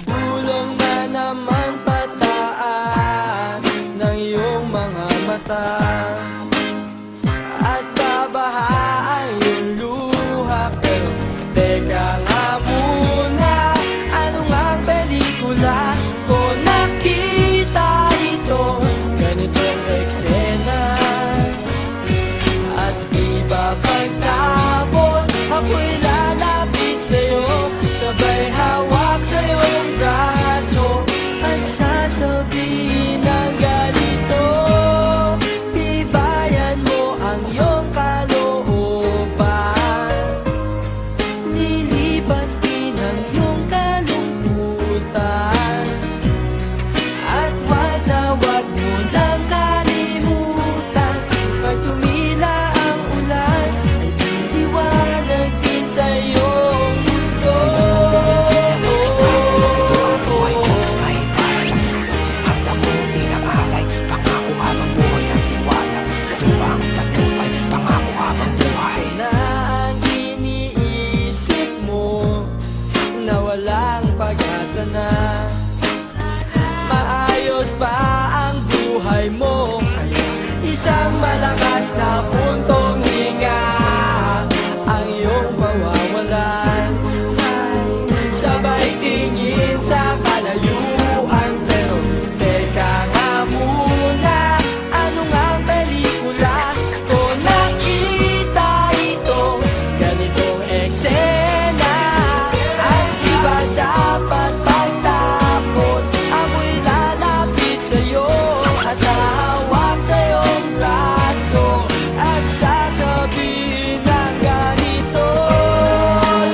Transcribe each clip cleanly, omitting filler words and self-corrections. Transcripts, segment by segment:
Bulong na naman pataas ng iyong mga mata, at babaha ang iyong luha. Pero teka nga muna, ano nga ang pelikula ko nakita ito? Ganitong eksena, at iba pagtapos ako'y lalapit sa'yo, sabay hawak sa iyong braso, at sasabihin ng ganito: tibayan mo ang iyong kalooban, lilipas din ang iyong kalungkutan, at wag na wag mo lang kalimutan, pag tumila ang ulan ay liliwanag din sa iyong mundo. Ito ang buhay ko ay parang silong handa mo inaalay, pangako habang buhay ang tiwala. Ito ang patnubay, pangako habang buhay. Na ang iniisip mo na walang pag-asa na, maayos pa ang buhay mo, isang malakas na puntong hinga ang iyong mawawalan. Sabay tingin sa kalayuan, pero teka nga muna, ano nga ang pelikula ko nakita ito? Ganitong eksena, at iba dapat pagtapos ako'y lalapit sa'yo, at hahawak sa iyong braso, at sasabihin ng ganito: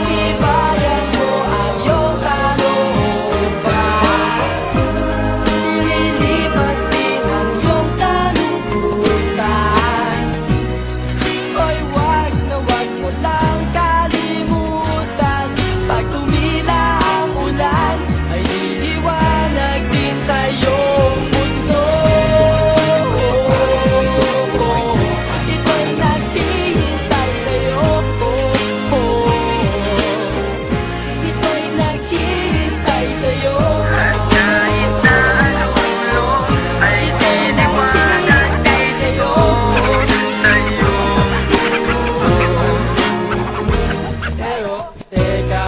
tibayan mo ang iyong kalooban, lilipas din ang iyong kalungkutan, hoy wag na wag mo lang kalimutan, pag tumila ang ulan ay liliwanag din sa iyong mundo. Ito'y naghihintay sa'yo, ito'y naghihintay sa'yo, at kahit na ang ulo ay liliwanag din sa'yo, Pero teka